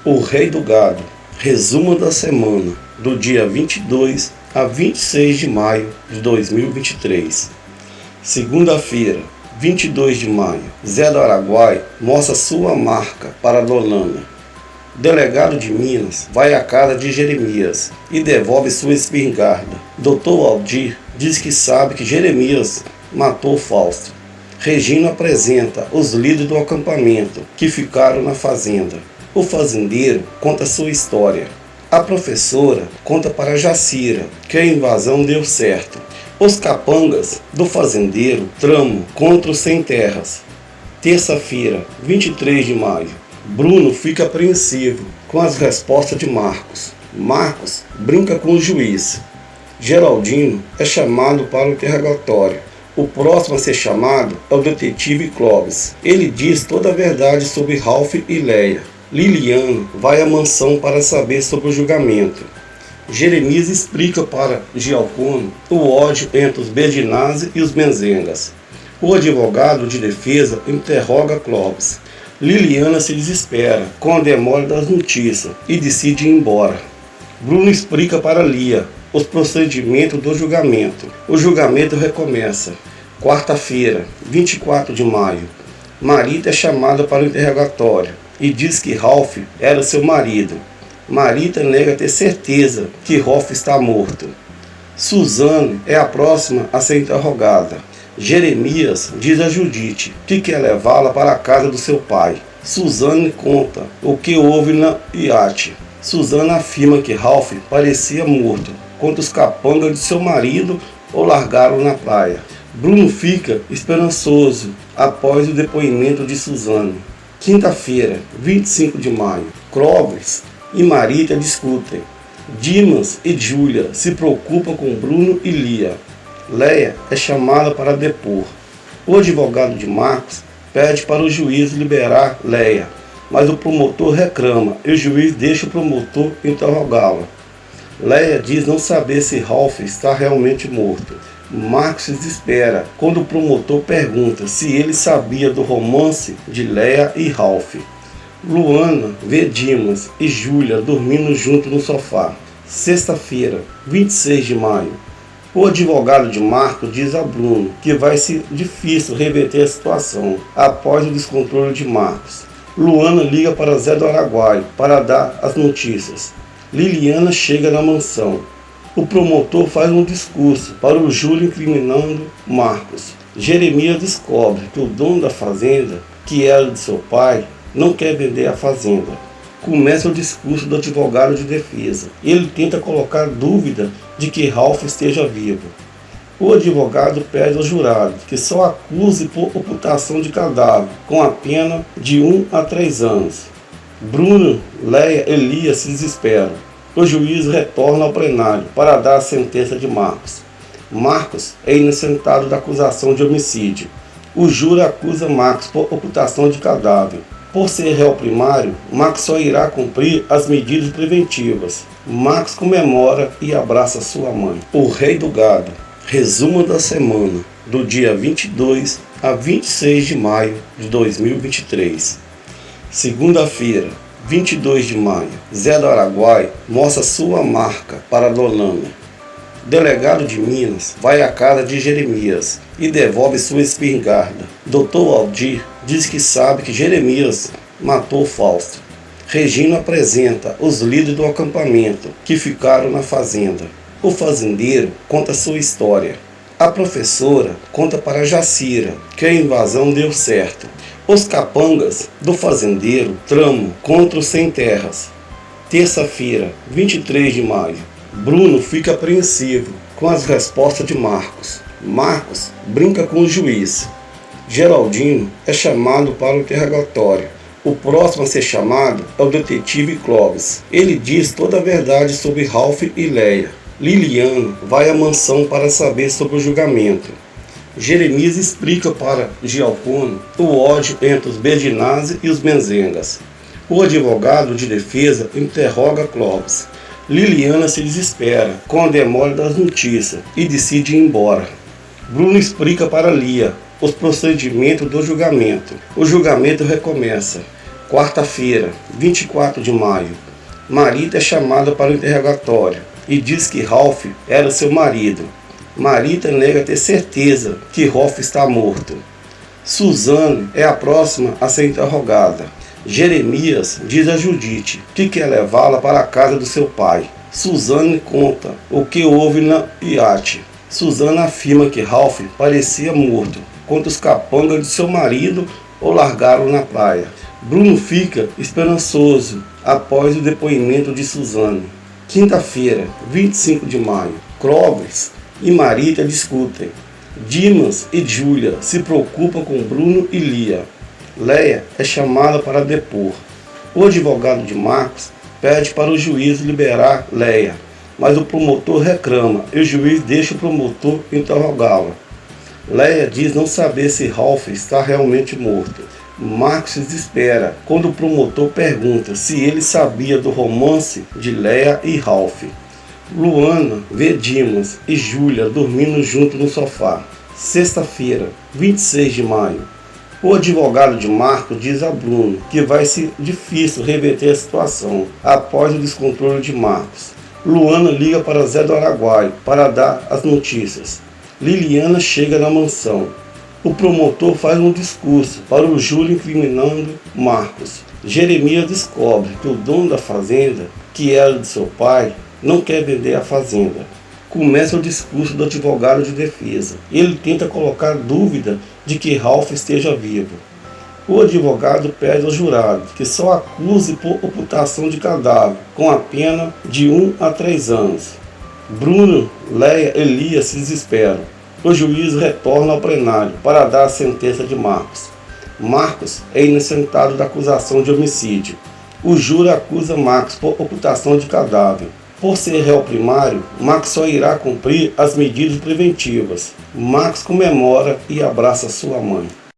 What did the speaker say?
O Rei do Gado. Resumo da semana, do dia 22 a 26 de maio de 2023. Segunda-feira, 22 de maio. Zé do Araguaia mostra sua marca para Lolana. Delegado de Minas vai à casa de Jeremias e devolve sua espingarda. Dr. Aldir diz que sabe que Jeremias matou Fausto. Regina apresenta os líderes do acampamento que ficaram na fazenda. O fazendeiro conta sua história. A professora conta para Jacira que a invasão deu certo. Os capangas do fazendeiro tramam contra os sem terras. Terça-feira, 23 de maio. Bruno fica apreensivo com as respostas de Marcos. Marcos brinca com o juiz. Geraldino é chamado para o interrogatório. O próximo a ser chamado é o detetive Clóvis. Ele diz toda a verdade sobre Ralph e Leia. Liliana vai à mansão para saber sobre o julgamento. Jeremias explica para Gialcone o ódio entre os Bedinazzi e os Benzengas. O advogado de defesa interroga Clóvis. Liliana se desespera com a demora das notícias e decide ir embora. Bruno explica para Lia os procedimentos do julgamento. O julgamento recomeça. Quarta-feira, 24 de maio. Marita é chamada para o interrogatório e diz que Ralph era seu marido. Marita nega ter certeza que Ralph está morto. Suzane é a próxima a ser interrogada. Jeremias diz a Judite que quer levá-la para a casa do seu pai. Suzane conta o que houve na iate. Suzane afirma que Ralph parecia morto, quando os capangas de seu marido o largaram na praia. Bruno fica esperançoso após o depoimento de Suzane. Quinta-feira, 25 de maio. Clóvis e Marita discutem. Dimas e Júlia se preocupam com Bruno e Lia. Leia é chamada para depor. O advogado de Marcos pede para o juiz liberar Leia, mas o promotor reclama e o juiz deixa o promotor interrogá-la. Leia diz não saber se Ralph está realmente morto. Marcos se desespera quando o promotor pergunta se ele sabia do romance de Leia e Ralph. Luana vê Dimas e Júlia dormindo juntos no sofá. Sexta-feira, 26 de maio. O advogado de Marcos diz a Bruno que vai ser difícil reverter a situação após o descontrole de Marcos. Luana liga para Zé do Araguaia para dar as notícias. Liliana chega na mansão. O promotor faz um discurso para o júri incriminando Marcos. Jeremias descobre que o dono da fazenda, que era de seu pai, não quer vender a fazenda. Começa o discurso do advogado de defesa. Ele tenta colocar dúvida de que Ralph esteja vivo. O advogado pede ao jurado que só acuse por ocultação de cadáver, com a pena de 1 a 3 anos. Bruno, Leia e Lia se desesperam. O juiz retorna ao plenário para dar a sentença de Marcos. Marcos é inocentado da acusação de homicídio. O júri acusa Marcos por ocultação de cadáver. Por ser réu primário, Marcos só irá cumprir as medidas preventivas. Marcos comemora e abraça sua mãe. O Rei do Gado. Resumo da semana, do dia 22 a 26 de maio de 2023. Segunda-feira, 22 de maio. Zé do Araguaia mostra sua marca para Lolana. Delegado de Minas vai à casa de Jeremias e devolve sua espingarda. Dr. Aldir diz que sabe que Jeremias matou Fausto. Regina apresenta os líderes do acampamento que ficaram na fazenda. O fazendeiro conta sua história. A professora conta para Jacira que a invasão deu certo. Os capangas do fazendeiro tramam contra os sem terras. Terça-feira, 23 de maio. Bruno fica apreensivo com as respostas de Marcos. Marcos brinca com o juiz. Geraldino é chamado para o interrogatório. O próximo a ser chamado é o detetive Clóvis. Ele diz toda a verdade sobre Ralph e Leia. Liliana vai à mansão para saber sobre o julgamento. Jeremias explica para Gialcone o ódio entre os Bedinazzi e os Benzengas. O advogado de defesa interroga Clóvis. Liliana se desespera com a demora das notícias e decide ir embora. Bruno explica para Lia os procedimentos do julgamento. O julgamento recomeça. Quarta-feira, 24 de maio. Marita é chamada para o interrogatório e diz que Ralph era seu marido. Marita nega ter certeza que Ralph está morto. Suzane é a próxima a ser interrogada. Jeremias diz a Judite que quer levá-la para a casa do seu pai. Suzane conta o que houve na iate. Suzane afirma que Ralph parecia morto, quando os capangas de seu marido o largaram na praia. Bruno fica esperançoso após o depoimento de Suzane. Quinta-feira, 25 de maio. Clóvis e Marita discutem. Dimas e Júlia se preocupam com Bruno e Lia. Leia é chamada para depor. O advogado de Marcos pede para o juiz liberar Leia, mas o promotor reclama e o juiz deixa o promotor interrogá-la. Leia diz não saber se Ralph está realmente morto. Marcos se desespera quando o promotor pergunta se ele sabia do romance de Leia e Ralph. Luana vê Dimas e Júlia dormindo juntos no sofá. Sexta-feira, 26 de maio. O advogado de Marcos diz a Bruno que vai ser difícil reverter a situação após o descontrole de Marcos. Luana liga para Zé do Araguaia para dar as notícias. Liliana chega na mansão. O promotor faz um discurso para o júri incriminando Marcos. Jeremias descobre que o dono da fazenda, que era de seu pai, não quer vender a fazenda. Começa o discurso do advogado de defesa. Ele tenta colocar dúvida de que Ralph esteja vivo. O advogado pede ao jurado que só acuse por ocultação de cadáver, com a pena de 1 a 3 anos. Bruno, Leia e Elias se desesperam. O juiz retorna ao plenário para dar a sentença de Marcos. Marcos é inocentado da acusação de homicídio. O júri acusa Marcos por ocultação de cadáver. Por ser réu primário, Marcos só irá cumprir as medidas preventivas. Marcos comemora e abraça sua mãe.